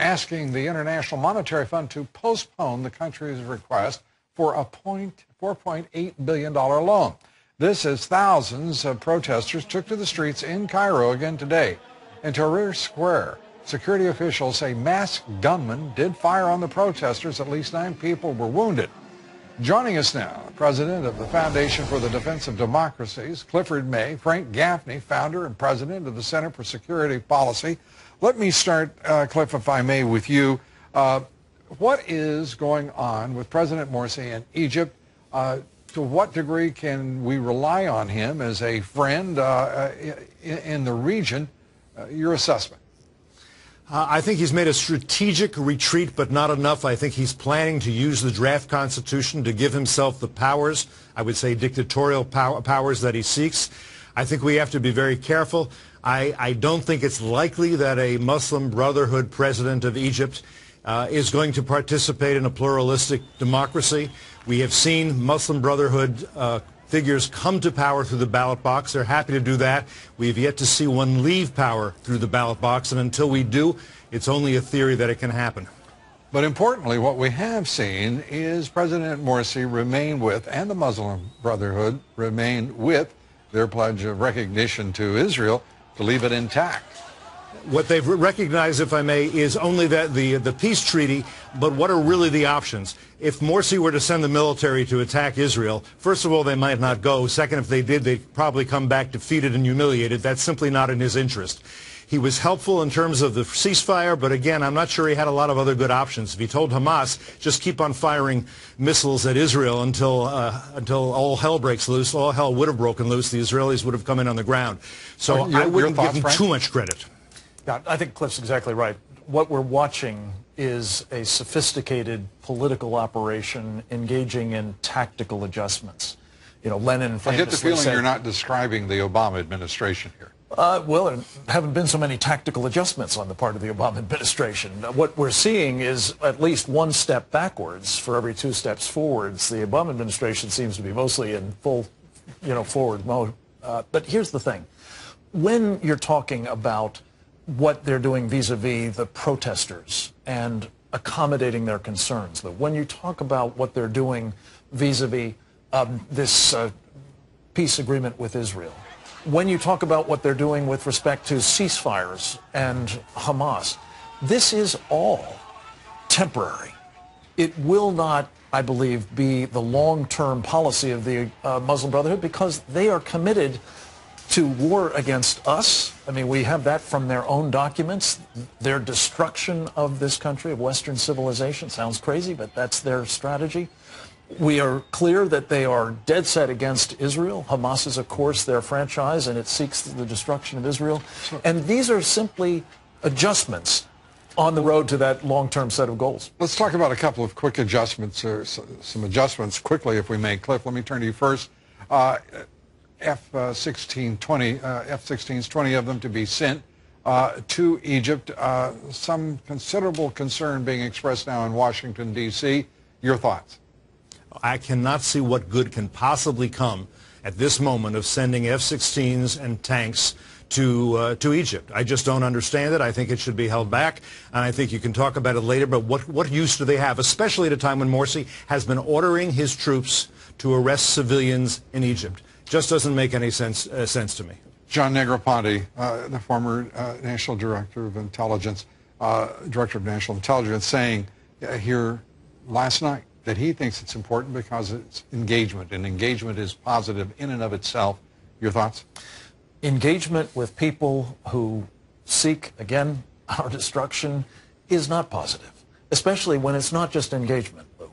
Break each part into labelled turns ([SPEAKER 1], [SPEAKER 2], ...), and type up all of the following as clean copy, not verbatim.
[SPEAKER 1] asking the International Monetary Fund to postpone the country's request for a $4.8 billion loan. This as thousands of protesters took to the streets in Cairo again today. In Tahrir Square, security officials say masked gunmen did fire on the protesters. At least 9 people were wounded. Joining us now, President of the Foundation for the Defense of Democracies, Clifford May, Frank Gaffney, founder and President of the Center for Security Policy. Let me start, Cliff, if I may, with you. What is going on with President Morsi in Egypt? To what degree can we rely on him as a friend in the region? Your assessment.
[SPEAKER 2] I think he's made a strategic retreat, but not enough. I think he's planning to use the draft constitution to give himself the powers, I would say dictatorial powers that he seeks. I think we have to be very careful. I don't think it's likely that a Muslim Brotherhood president of Egypt is going to participate in a pluralistic democracy. We have seen Muslim Brotherhood figures come to power through the ballot box. They're happy to do that. We have yet to see one leave power through the ballot box, and until we do, it's only a theory that it can happen.
[SPEAKER 1] But importantly, what we have seen is President Morsi remain with, and the Muslim Brotherhood remain with, their pledge of recognition to Israel to leave it intact.
[SPEAKER 2] What they've recognized, if I may, is only that the peace treaty, but what are really the options? If Morsi were to send the military to attack Israel, first of all, they might not go. Second, if they did, they'd probably come back defeated and humiliated. That's simply not in his interest. He was helpful in terms of the ceasefire, but again, I'm not sure he had a lot of other good options. If he told Hamas, just keep on firing missiles at Israel until all hell breaks loose, all hell would have broken loose. The Israelis would have come in on the ground. So I wouldn't give him too much credit.
[SPEAKER 3] Yeah, I think Cliff's exactly right. What we're watching is a sophisticated political operation engaging in tactical adjustments. You know, Lenin famously
[SPEAKER 1] I get the feeling
[SPEAKER 3] said,
[SPEAKER 1] you're not describing the Obama administration here.
[SPEAKER 3] Well, there haven't been so many tactical adjustments on the part of the Obama administration. What we're seeing is at least one step backwards for every 2 steps forwards. The Obama administration seems to be mostly in full, forward mode. But here's the thing. When you're talking about what they're doing vis-a-vis the protesters and accommodating their concerns, though, when you talk about what they're doing vis-a-vis this peace agreement with Israel, when you talk about what they're doing with respect to ceasefires and Hamas, this is all temporary. It will not, I believe, be the long-term policy of the Muslim Brotherhood because they are committed to war against us. I mean, we have that from their own documents. Their destruction of this country, of Western civilization, sounds crazy, but that's their strategy. We are clear that they are dead set against Israel. Hamas is, of course, their franchise, and it seeks the destruction of Israel. And these are simply adjustments on the road to that long-term set of goals.
[SPEAKER 1] Let's talk about a couple of quick adjustments, or some adjustments quickly, if we may. Cliff, let me turn to you first. F-16s, 20 of them to be sent to Egypt. Some considerable concern being expressed now in Washington, D.C. Your thoughts?
[SPEAKER 2] I cannot see what good can possibly come at this moment of sending F-16s and tanks to Egypt. I just don't understand it. I think it should be held back, and I think you can talk about it later, but what use do they have, especially at a time when Morsi has been ordering his troops to arrest civilians in Egypt? Just doesn't make any sense to me.
[SPEAKER 1] John Negroponte, the former National Director of Intelligence, saying here last night that he thinks it's important because it's engagement, and engagement is positive in and of itself. Your thoughts?
[SPEAKER 3] Engagement with people who seek, again, our destruction is not positive, especially when it's not just engagement, Lou.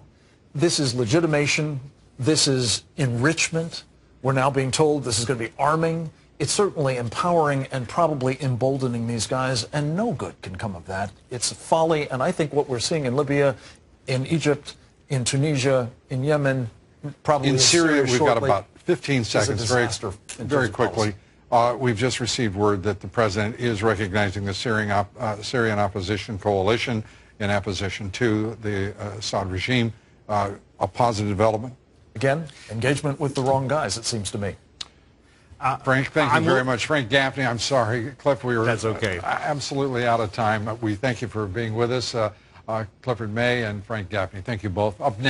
[SPEAKER 3] This is legitimation. This is enrichment. We're now being told this is going to be arming. It's certainly empowering and probably emboldening these guys, and no good can come of that. It's a folly, and I think what we're seeing in Libya, in Egypt, in Tunisia, in Yemen, probably
[SPEAKER 1] in Syria, we've got about 15 seconds, very quickly. We've just received word that the president is recognizing the Syrian opposition coalition in opposition to the Assad regime. A positive development.
[SPEAKER 3] Again, engagement with the wrong guys, it seems to me.
[SPEAKER 1] Frank, thank you very much. Frank Gaffney, I'm sorry. Cliff, we were
[SPEAKER 2] That's okay.
[SPEAKER 1] Absolutely out of time. We thank you for being with us. Clifford May and Frank Gaffney, thank you both. Up next.